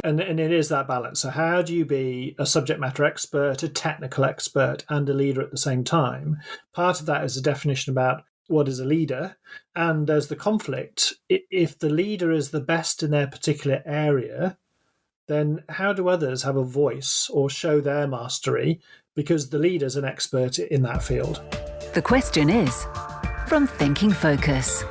And it is that balance. So how do you be a subject matter expert, a technical expert, and a leader at the same time? Part of that is a definition about what is a leader. And there's the conflict. If the leader is the best in their particular area, then how do others have a voice or show their mastery because the leader's an expert in that field? The question is from Thinking Focus.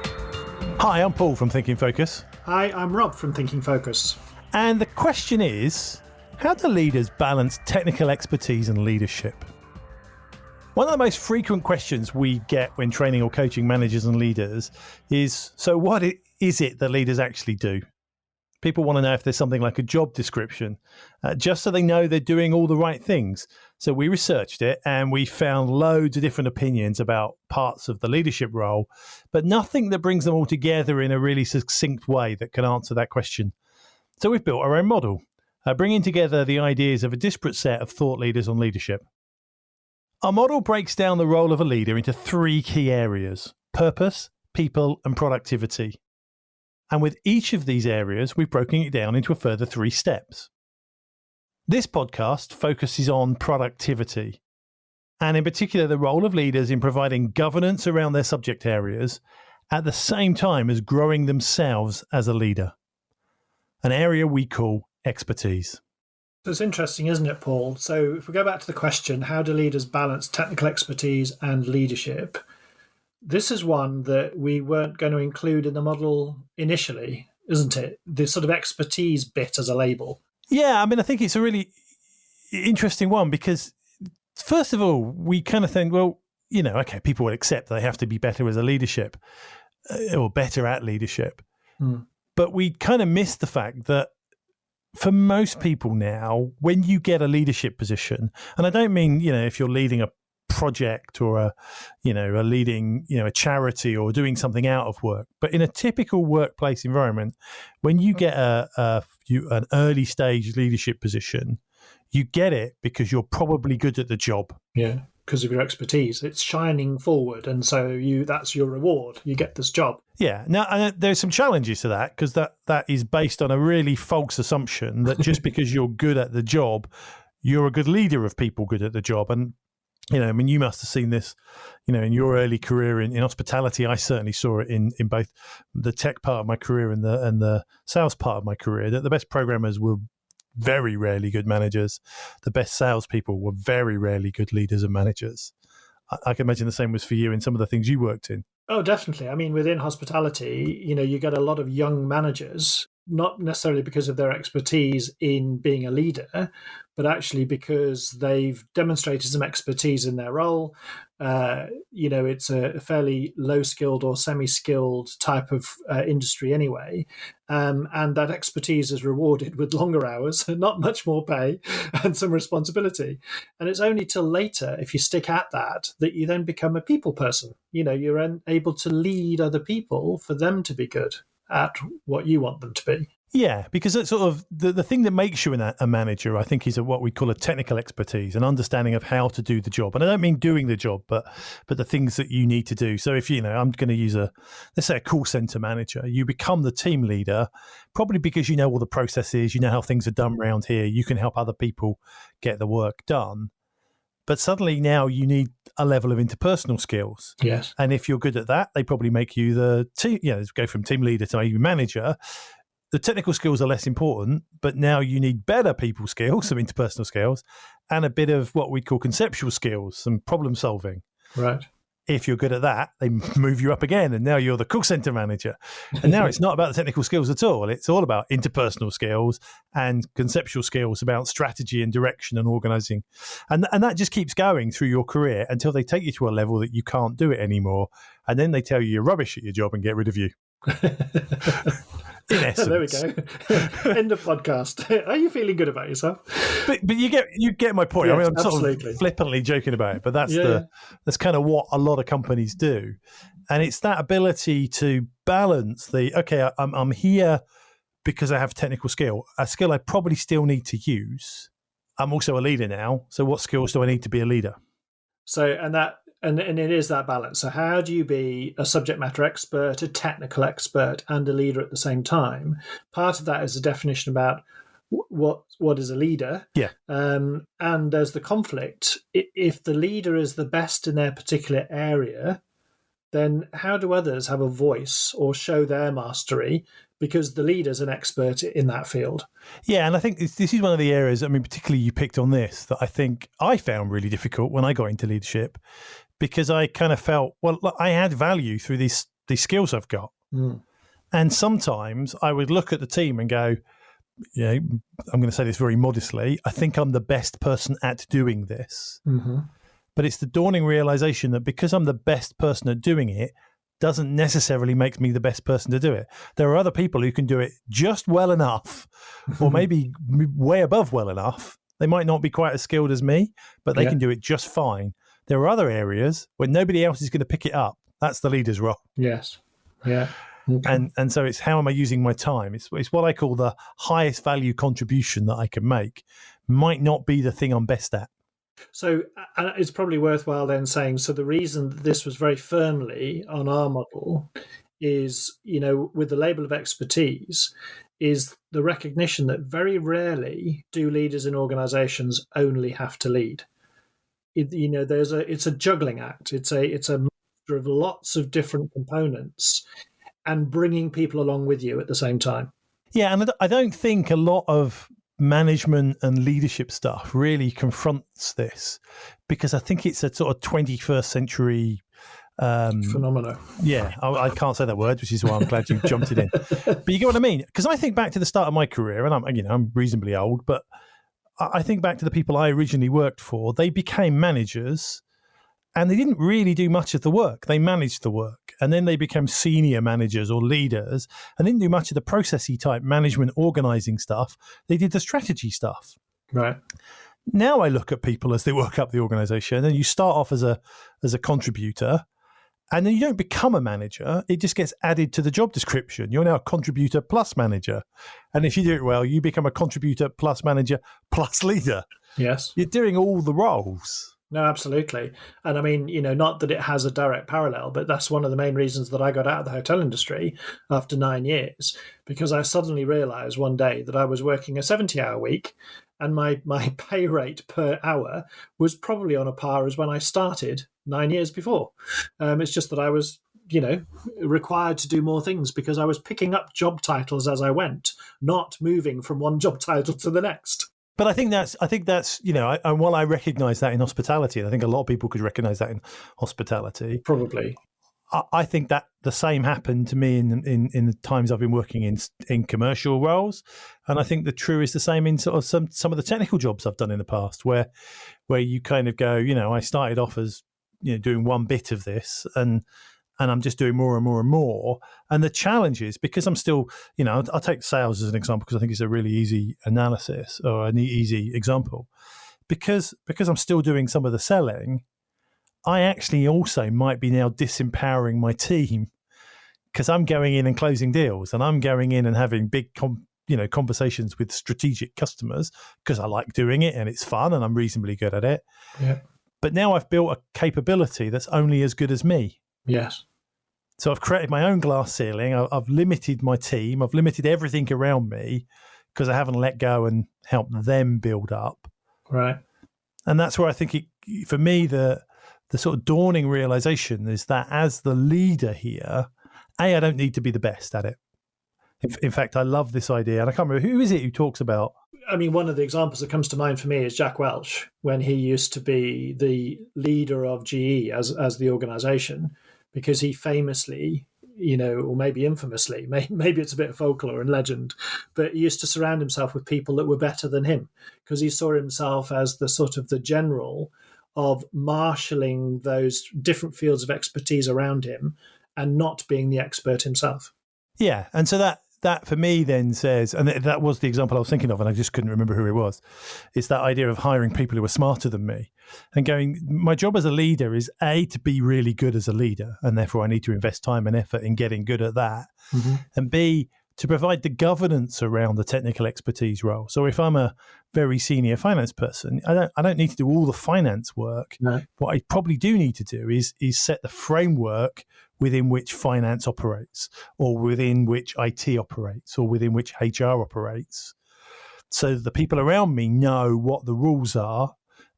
Hi, I'm Paul from Thinking Focus. Hi, I'm Rob from Thinking Focus. And the question is, how do leaders balance technical expertise and leadership? One of the most frequent questions we get when training or coaching managers and leaders is, so what is it that leaders actually do? People want to know if there's something like a job description, just so they know they're doing all the right things. So we researched it and we found loads of different opinions about parts of the leadership role, but nothing that brings them all together in a really succinct way that can answer that question. So we've built our own model, bringing together the ideas of a disparate set of thought leaders on leadership. Our model breaks down the role of a leader into three key areas: purpose, people, and productivity. And with each of these areas, we've broken it down into a further 3 steps. This podcast focuses on productivity, and in particular the role of leaders in providing governance around their subject areas at the same time as growing themselves as a leader. An area we call expertise. So it's interesting, isn't it, Paul? So if we go back to the question, how do leaders balance technical expertise and leadership? This is one that we weren't going to include in the model initially, isn't it? The sort of expertise bit as a label. Yeah, I mean, I think it's a really interesting one because, first of all, we kind of think, well, you know, okay, people will accept they have to be better as a leadership or better at leadership. But we kind of miss the fact that for most people now, when you get a leadership position, and I don't mean, you know, if you're leading a project or a charity or doing something out of work, but in a typical workplace environment, when you get an early stage leadership position, you get it because you're probably good at the job. Yeah, because of your expertise. It's shining forward, and so that's your reward. You get this job. Yeah. Now, there's some challenges to that because that is based on a really false assumption that just because you're good at the job, you're a good leader of people good at the job. And, you know, I mean, you must have seen this, you know, in your early career in hospitality. I certainly saw it in both the tech part of my career and the sales part of my career, that the best programmers were very rarely good managers. The best salespeople were very rarely good leaders and managers. I can imagine the same was for you in some of the things you worked in. Oh, definitely. I mean, within hospitality, you know, you get a lot of young managers, not necessarily because of their expertise in being a leader, but actually because they've demonstrated some expertise in their role. You know, it's a fairly low-skilled or semi-skilled type of industry anyway. And that expertise is rewarded with longer hours, not much more pay, and some responsibility. And it's only till later, if you stick at that you then become a people person. You know, you're able to lead other people for them to be good at what you want them to be. Yeah, because it's sort of the thing that makes you a manager, I think, is what we call a technical expertise, an understanding of how to do the job. And I don't mean doing the job, but the things that you need to do. So if, you know, I'm going to use let's say a call center manager, you become the team leader, probably because you know all the processes, you know how things are done around here, you can help other people get the work done. But suddenly now you need a level of interpersonal skills. Yes. And if you're good at that, they probably make you the team, you know, go from team leader to maybe manager. The technical skills are less important, but now you need better people skills, some interpersonal skills, and a bit of what we call conceptual skills, some problem solving. Right. If you're good at that, they move you up again, and now you're the call center manager. And now it's not about the technical skills at all. It's all about interpersonal skills and conceptual skills about strategy and direction and organizing. And that just keeps going through your career until they take you to a level that you can't do it anymore. And then they tell you you're rubbish at your job and get rid of you. In essence. There we go. End of podcast. Are you feeling good about yourself? But you get my point. Yes, I mean, I'm absolutely. sort of flippantly joking about it, but that's that's kind of what a lot of companies do, and it's that ability to balance I'm here because I have technical skill, a skill I probably still need to use. I'm also a leader now, so what skills do I need to be a leader? So and it is that balance. So how do you be a subject matter expert, a technical expert, and a leader at the same time? Part of that is a definition about what is a leader. Yeah. And there's the conflict. If the leader is the best in their particular area, then how do others have a voice or show their mastery? Because the leader's an expert in that field. Yeah, and I think this is one of the areas, I mean, particularly you picked on this, that I think I found really difficult when I got into leadership, because I kind of felt, well, I add value through these skills I've got. Mm. And sometimes I would look at the team and go, I'm going to say this very modestly, I think I'm the best person at doing this. Mm-hmm. But it's the dawning realization that because I'm the best person at doing it, doesn't necessarily make me the best person to do it. There are other people who can do it just well enough, or maybe way above well enough. They might not be quite as skilled as me, but they can do it just fine. There are other areas where nobody else is going to pick it up. That's the leader's role. Yes. Yeah. Okay. And so it's how am I using my time? It's what I call the highest value contribution that I can make. Might not be the thing I'm best at. So it's probably worthwhile then saying, so the reason that this was very firmly on our model is, with the label of expertise, is the recognition that very rarely do leaders in organizations only have to lead. It's a juggling act. It's a mixture of lots of different components and bringing people along with you at the same time. Yeah, and I don't think a lot of management and leadership stuff really confronts this, because I think it's a sort of 21st century phenomena. Yeah, I can't say that word, which is why I'm glad you jumped it in. But you get what I mean? Because I think back to the start of my career, and I'm reasonably old, but I think back to the people I originally worked for. They became managers, and they didn't really do much of the work. They managed the work, and then they became senior managers or leaders, and didn't do much of the processy type management organizing stuff. They did the strategy stuff. Right. Now I look at people as they work up the organization, and you start off as a contributor, and then you don't become a manager. It just gets added to the job description. You're now a contributor plus manager. And if you do it well, you become a contributor plus manager plus leader. Yes. You're doing all the roles. No, absolutely. And I mean, not that it has a direct parallel, but that's one of the main reasons that I got out of the hotel industry after 9 years, because I suddenly realized one day that I was working a 70-hour week, and my pay rate per hour was probably on a par as when I started 9 years before. It's just that I was, required to do more things because I was picking up job titles as I went, not moving from one job title to the next. But I think that's and while I recognise that in hospitality, and I think a lot of people could recognise that in hospitality, probably, I think that the same happened to me in the times I've been working in commercial roles, and I think the true is the same in sort of some of the technical jobs I've done in the past, where you kind of go, I started off as doing one bit of this, and I'm just doing more and more and more. And the challenge is, because I'm still, I'll take sales as an example because I think it's a really easy analysis or an easy example. Because I'm still doing some of the selling, I actually also might be now disempowering my team, because I'm going in and closing deals, and I'm going in and having big conversations with strategic customers because I like doing it and it's fun and I'm reasonably good at it. Yeah. But now I've built a capability that's only as good as me. Yes. So I've created my own glass ceiling. I've limited my team. I've limited everything around me because I haven't let go and helped them build up. Right. And that's where I think for me, the sort of dawning realization is that as the leader here, I don't need to be the best at it. In fact, I love this idea. And I can't remember, who is it who talks about? I mean, one of the examples that comes to mind for me is Jack Welch, when he used to be the leader of GE as the organization, because he famously, or maybe infamously, maybe it's a bit of folklore and legend, but he used to surround himself with people that were better than him, because he saw himself as the sort of the general of marshalling those different fields of expertise around him and not being the expert himself. Yeah. And so that for me then says, and that was the example I was thinking of, and I just couldn't remember who it was. It's that idea of hiring people who are smarter than me and going, my job as a leader is A, to be really good as a leader, and therefore I need to invest time and effort in getting good at that. Mm-hmm. And B, to provide the governance around the technical expertise role. So if I'm a very senior finance person, I don't need to do all the finance work. No. What I probably do need to do is set the framework within which finance operates, or within which IT operates, or within which HR operates. so that the people around me know what the rules are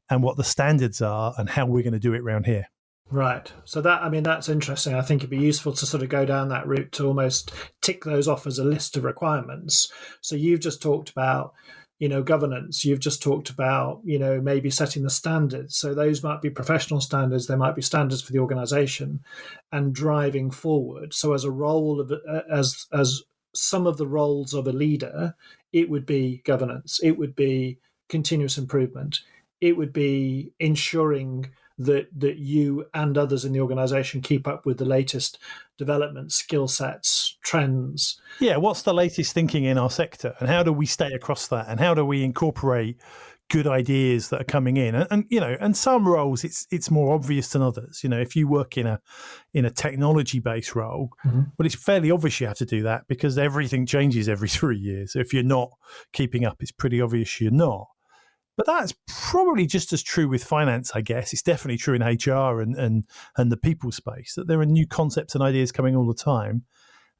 and what the standards are and how we're going to do it around here. Right. So that's interesting. I think it'd be useful to sort of go down that route to almost tick those off as a list of requirements. So you've just talked about, governance. You've just talked about, maybe setting the standards. So those might be professional standards. They might be standards for the organization and driving forward. So as a role of, as some of the roles of a leader, it would be governance. It would be continuous improvement. It would be ensuring that you and others in the organization keep up with the latest developments, skill sets, trends. Yeah, what's the latest thinking in our sector, and how do we stay across that, and how do we incorporate good ideas that are coming in? And some roles it's more obvious than others. If you work in a technology based role, well, it's fairly obvious you have to do that because everything changes every 3 years. So if you're not keeping up, it's pretty obvious you're not. But that's probably just as true with finance, I guess. It's definitely true in HR and the people space, that there are new concepts and ideas coming all the time.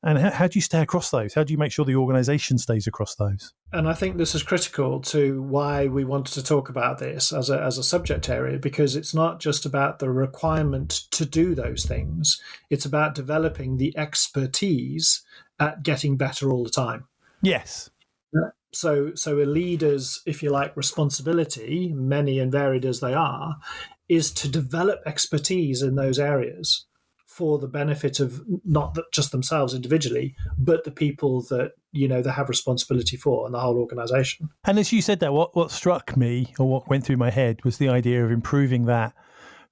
And how do you stay across those? How do you make sure the organisation stays across those? And I think this is critical to why we wanted to talk about this as a subject area, because it's not just about the requirement to do those things. It's about developing the expertise at getting better all the time. Yes. So a leader's, if you like, responsibility, many and varied as they are, is to develop expertise in those areas for the benefit of not just themselves individually, but the people that, they have responsibility for and the whole organization. And as you said that, what struck me, or what went through my head, was the idea of improving that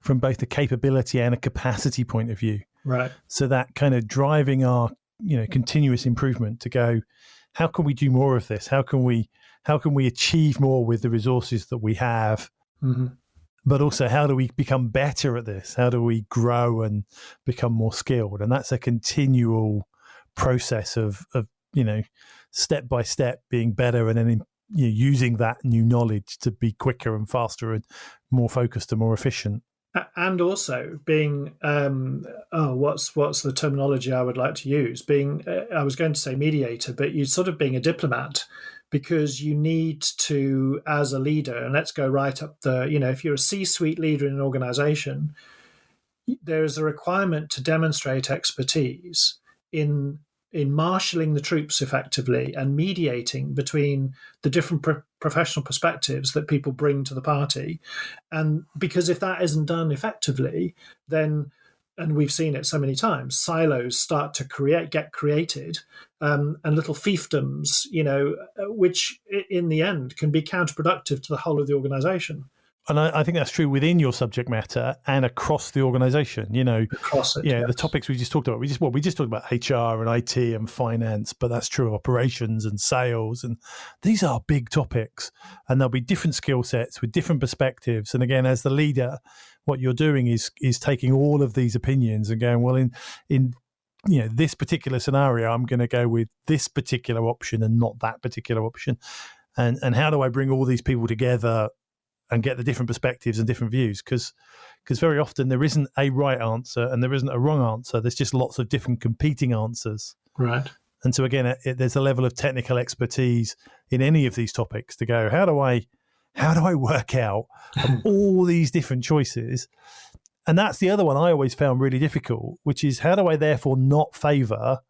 from both a capability and a capacity point of view. Right. So that kind of driving our, continuous improvement to go, how can we do more of this? How can we achieve more with the resources that we have? Mm-hmm. But also, how do we become better at this? How do we grow and become more skilled? And that's a continual process of step by step being better, and then using that new knowledge to be quicker and faster and more focused and more efficient. And also being, what's the terminology I would like to use? Being, I was going to say mediator, but you're sort of being a diplomat, because you need to, as a leader, and let's go right up the, if you're a C-suite leader in an organization, there is a requirement to demonstrate expertise in marshalling the troops effectively and mediating between the different professional perspectives that people bring to the party. And because if that isn't done effectively, then, and we've seen it so many times, silos start to get created, and little fiefdoms, which in the end can be counterproductive to the whole of the organization. And I think that's true within your subject matter and across the organisation. Across it, yes. The topics we just talked about. We just talked about HR and IT and finance, but that's true of operations and sales. And these are big topics, and there'll be different skill sets with different perspectives. And again, as the leader, what you're doing is taking all of these opinions and going, well, in this particular scenario, I'm going to go with this particular option and not that particular option. And how do I bring all these people together and get the different perspectives and different views? Because very often there isn't a right answer and there isn't a wrong answer. There's just lots of different competing answers. Right. And so again, there's a level of technical expertise in any of these topics to go, how do I work out of all these different choices? And that's the other one I always found really difficult, which is how do I therefore not favour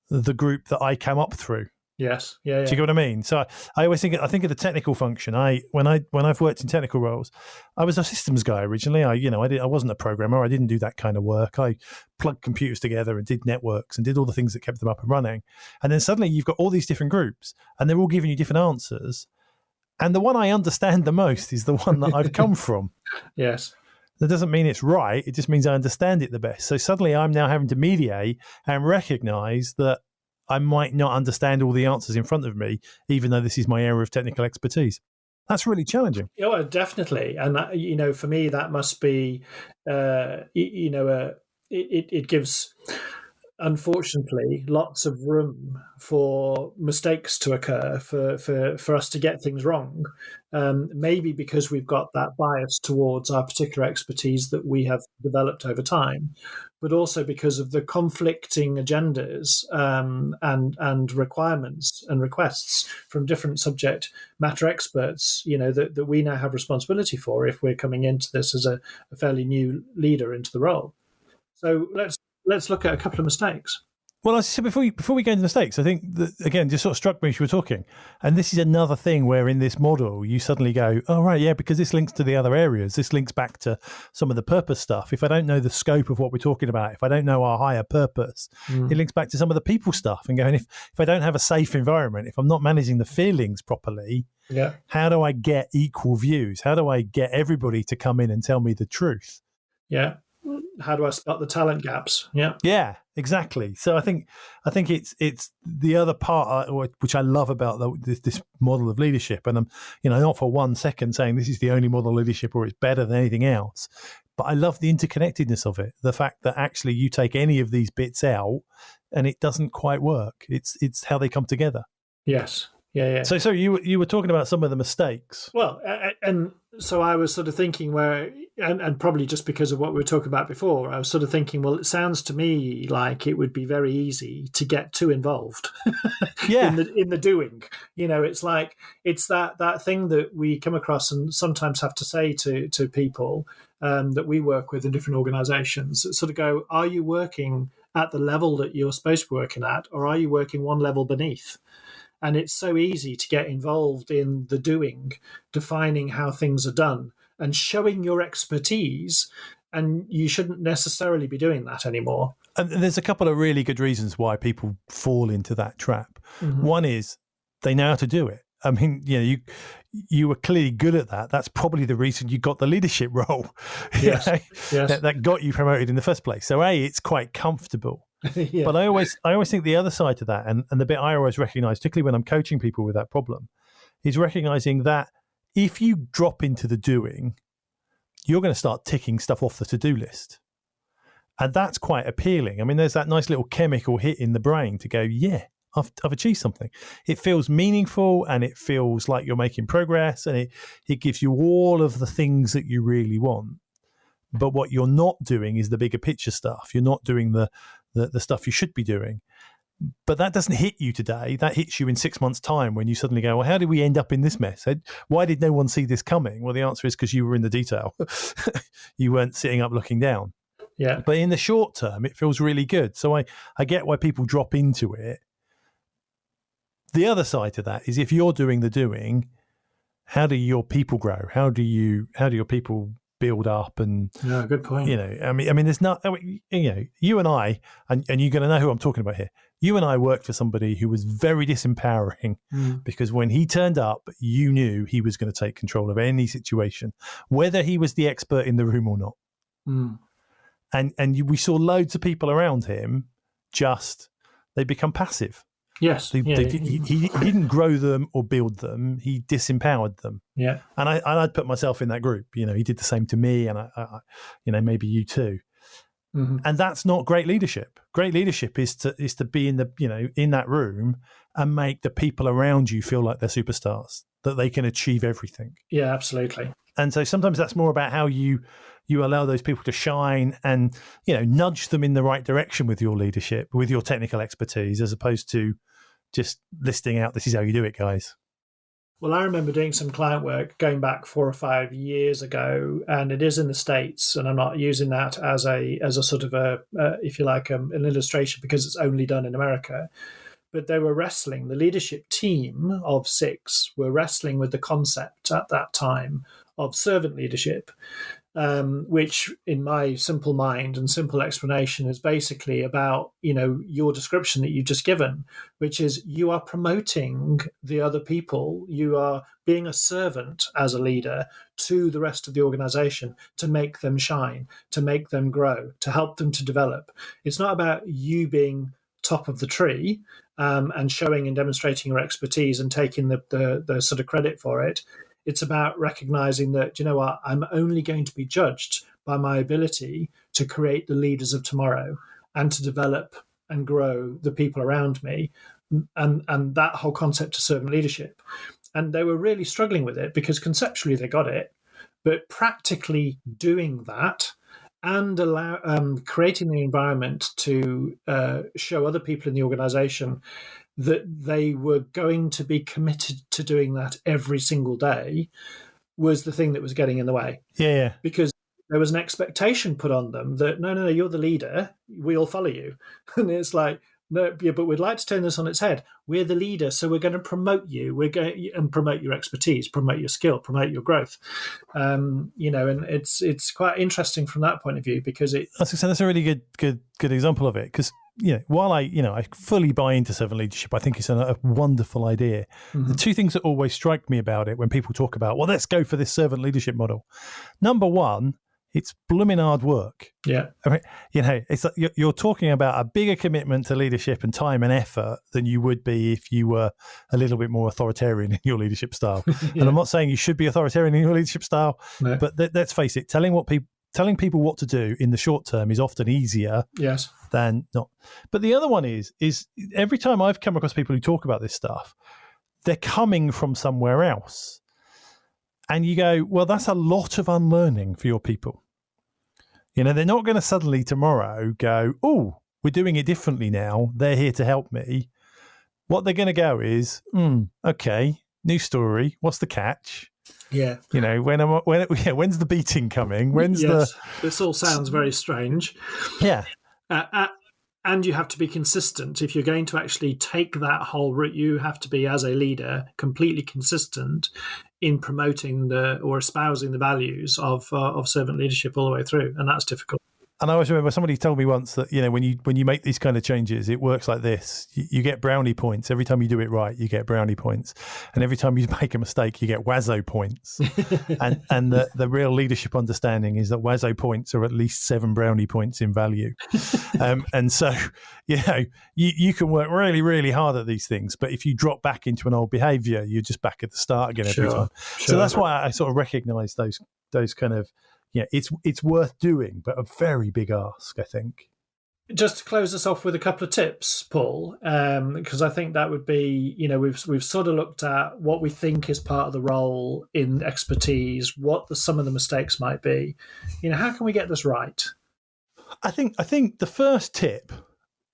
the group that I came up through? Yes. Yeah. Do you get what I mean? So I always think of the technical function. When I've worked in technical roles, I was a systems guy originally. I wasn't a programmer. I didn't do that kind of work. I plugged computers together and did networks and did all the things that kept them up and running. And then suddenly you've got all these different groups and they're all giving you different answers. And the one I understand the most is the one that I've come from. Yes. That doesn't mean it's right. It just means I understand it the best. So suddenly I'm now having to mediate and recognize that I might not understand all the answers in front of me, even though this is my area of technical expertise. That's really challenging. Yeah, well, definitely. And, for me, that must be, it gives unfortunately, lots of room for mistakes to occur, for us to get things wrong. Maybe because we've got that bias towards our particular expertise that we have developed over time, but also because of the conflicting agendas and requirements and requests from different subject matter experts, that we now have responsibility for if we're coming into this as a fairly new leader into the role. So let's look at a couple of mistakes. Well, I said before we go into mistakes, I think that, again, just sort of struck me as you were talking. And this is another thing where in this model, you suddenly go, oh, right, yeah, because this links to the other areas. This links back to some of the purpose stuff. If I don't know the scope of what we're talking about, if I don't know our higher purpose, it links back to some of the people stuff and going, if I don't have a safe environment, if I'm not managing the feelings properly, how do I get equal views? How do I get everybody to come in and tell me the truth? Yeah. How do I spot the talent gaps? Yeah, exactly. So I think it's the other part which I love about this model of leadership, and I'm not for 1 second saying this is the only model of leadership or it's better than anything else, but I love the interconnectedness of it. The fact that actually you take any of these bits out and it doesn't quite work. It's how they come together. Yes. Yeah. So you were talking about some of the mistakes. Well, and so I was sort of thinking and probably just because of what we were talking about before, I was sort of thinking, well, it sounds to me like it would be very easy to get too involved in the doing. It's like, it's that thing that we come across and sometimes have to say to people that we work with in different organizations, that sort of go, are you working at the level that you're supposed to be working at, or are you working one level beneath? And it's so easy to get involved in the doing, defining how things are done and showing your expertise. And you shouldn't necessarily be doing that anymore. And there's a couple of really good reasons why people fall into that trap. Mm-hmm. One is they know how to do it. I mean, you were clearly good at that. That's probably the reason you got the leadership role. Yes. That got you promoted in the first place. So it's quite comfortable. Yeah. But I always think the other side to that, and the bit I always recognize, particularly when I'm coaching people with that problem, is recognizing that if you drop into the doing, you're going to start ticking stuff off the to-do list. And that's quite appealing. I mean, there's that nice little chemical hit in the brain to go, yeah, I've achieved something. It feels meaningful and it feels like you're making progress, and it gives you all of the things that you really want. But what you're not doing is the bigger picture stuff. You're not doing the stuff you should be doing. But that doesn't hit you today. That hits you in 6 months' time when you suddenly go, well, how did we end up in this mess? Why did no one see this coming? Well, the answer is because you were in the detail. You weren't sitting up looking down. Yeah. But in the short term, it feels really good. So I get why people drop into it. The other side to that is if you're doing the doing, how do your people grow? How do your people build up? And good point. I mean, there's not. You and I, and you're going to know who I'm talking about here. You and I worked for somebody who was very disempowering because when he turned up, you knew he was going to take control of any situation, whether he was the expert in the room or not. And we saw loads of people around him they become passive. Yes. He didn't grow them or build them. He disempowered them. Yeah. And I'd put myself in that group. He did the same to me, and I maybe you too. Mm-hmm. And that's not great leadership. Great leadership is to be in in that room and make the people around you feel like they're superstars, that they can achieve everything. Yeah, absolutely. And so sometimes that's more about how you allow those people to shine and, nudge them in the right direction with your leadership, with your technical expertise, as opposed to just listing out, this is how you do it, guys. Well, I remember doing some client work going back 4 or 5 years ago, and it is in the States, and I'm not using that as a sort of if you like, an illustration because it's only done in America. But they were wrestling, the leadership team of 6 were wrestling with the concept at that time of servant leadership, which in my simple mind and simple explanation is basically about, your description that you've just given, which is you are promoting the other people. You are being a servant as a leader to the rest of the organization to make them shine, to make them grow, to help them to develop. It's not about you being top of the tree and showing and demonstrating your expertise and taking the sort of credit for it. It's about recognizing that, I'm only going to be judged by my ability to create the leaders of tomorrow and to develop and grow the people around me, and that whole concept of servant leadership. And they were really struggling with it because conceptually they got it, but practically doing that and creating the environment to show other people in the organization that they were going to be committed to doing that every single day was the thing that was getting in the way. Yeah. Because there was an expectation put on them that, no, you're the leader, we'll follow you. And it's like, no, yeah, but we'd like to turn this on its head. We're the leader, so we're going to promote you. We're going and promote your expertise, promote your skill, promote your growth. And it's quite interesting from that point of view because that's a really good example of it. Because while I fully buy into servant leadership, I think it's a wonderful idea. Mm-hmm. The two things that always strike me about it when people talk about, well, let's go for this servant leadership model. Number one, it's blooming hard work. Yeah. I mean, it's like you're talking about a bigger commitment to leadership and time and effort than you would be if you were a little bit more authoritarian in your leadership style. Yeah. And I'm not saying you should be authoritarian in your leadership style, no. But let's face it, telling people what to do in the short term is often easier than not. But the other one is every time I've come across people who talk about this stuff, they're coming from somewhere else. And you go, well, that's a lot of unlearning for your people. They're not going to suddenly tomorrow go, oh, we're doing it differently now. They're here to help me. What they're going to go is, okay, new story. What's the catch? Yeah. When's the beating coming? This all sounds very strange. Yeah. And you have to be consistent. If you're going to actually take that whole route, you have to be, as a leader, completely consistent in promoting or espousing the values of servant leadership all the way through. And that's difficult. And I always remember somebody told me once that, when you make these kind of changes, it works like this. You get brownie points. Every time you do it right, you get brownie points. And every time you make a mistake, you get Wazzo points. and the real leadership understanding is that Wazzo points are at least 7 brownie points in value. And so, you can work really, really hard at these things. But if you drop back into an old behavior, you're just back at the start again every time. Sure. So that's why I sort of recognize those kind of, it's worth doing, but a very big ask, I think. Just to close us off with a couple of tips, Paul, because I think that would be, we've sort of looked at what we think is part of the role in expertise, what some of the mistakes might be. How can we get this right? I think the first tip,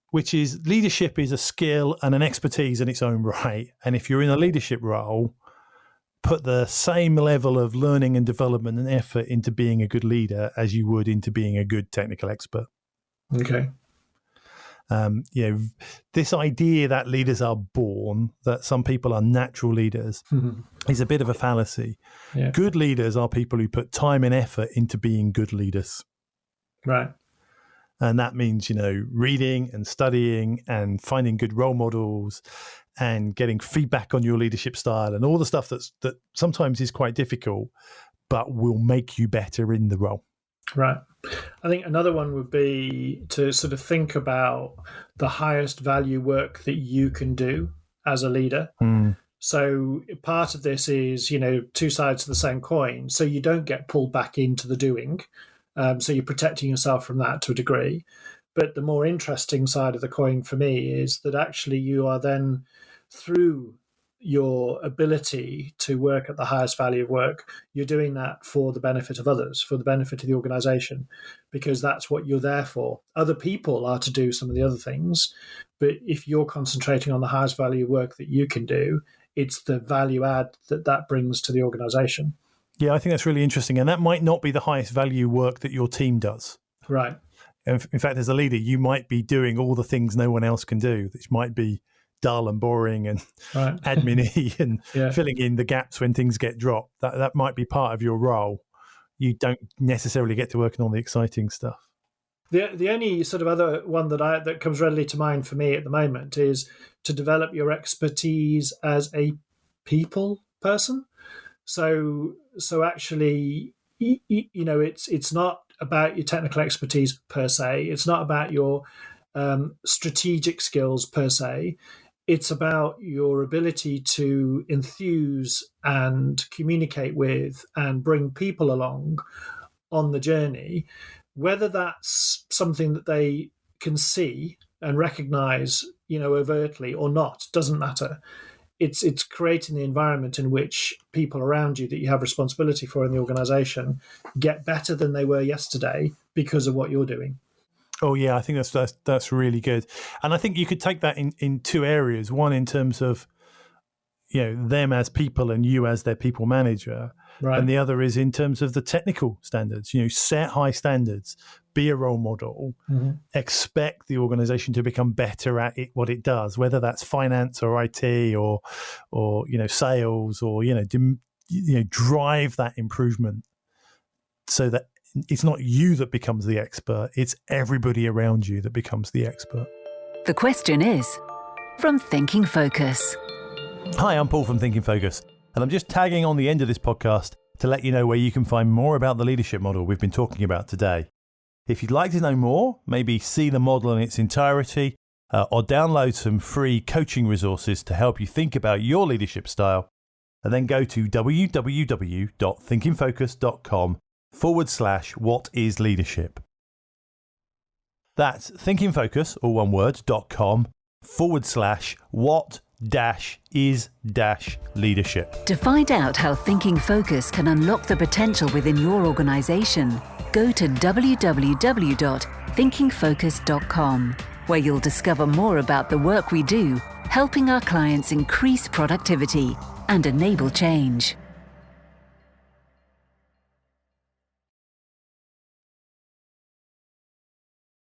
which is leadership is a skill and an expertise in its own right, and if you're in a leadership role, put the same level of learning and development and effort into being a good leader as you would into being a good technical expert. Okay. This idea that leaders are born, that some people are natural leaders, is a bit of a fallacy. Yeah. Good leaders are people who put time and effort into being good leaders. Right. And that means, reading and studying and finding good role models and getting feedback on your leadership style and all the stuff that sometimes is quite difficult, but will make you better in the role. Right. I think another one would be to sort of think about the highest value work that you can do as a leader. So part of this is, two sides of the same coin. So you don't get pulled back into the doing. So you're protecting yourself from that to a degree. But the more interesting side of the coin for me is that actually you are then, through your ability to work at the highest value of work, you're doing that for the benefit of others, for the benefit of the organization, because that's what you're there for. Other people are to do some of the other things, but if you're concentrating on the highest value work that you can do, it's the value add that brings to the organization. Yeah, I think that's really interesting. And that might not be the highest value work that your team does. Right. In fact, as a leader, you might be doing all the things no one else can do, which might be dull and boring and admin-y and filling in the gaps when things get dropped. That might be part of your role. You don't necessarily get to work on all the exciting stuff. The only sort of other one that comes readily to mind for me at the moment is to develop your expertise as a people person. So actually, it's not about your technical expertise per se. It's not about your strategic skills per se. It's about your ability to enthuse and communicate with and bring people along on the journey, whether that's something that they can see and recognize, overtly or not, doesn't matter. It's creating the environment in which people around you that you have responsibility for in the organization get better than they were yesterday because of what you're doing. Oh yeah, I think that's really good. And I think you could take that in two areas. One in terms of, them as people and you as their people manager. Right. And the other is in terms of the technical standards, set high standards, be a role model, expect the organization to become better at what it does, whether that's finance or IT or sales or, drive that improvement so that it's not you that becomes the expert, it's everybody around you that becomes the expert. The question is from Thinking Focus. Hi, I'm Paul from Thinking Focus, and I'm just tagging on the end of this podcast to let you know where you can find more about the leadership model we've been talking about today. If you'd like to know more, maybe see the model in its entirety, or download some free coaching resources to help you think about your leadership style, and then go to www.thinkingfocus.com/what-is-leadership. That's thinkingfocus, all one word, .com/what-is-leadership. To find out how Thinking Focus can unlock the potential within your organization, go to www.thinkingfocus.com, where you'll discover more about the work we do, helping our clients increase productivity and enable change.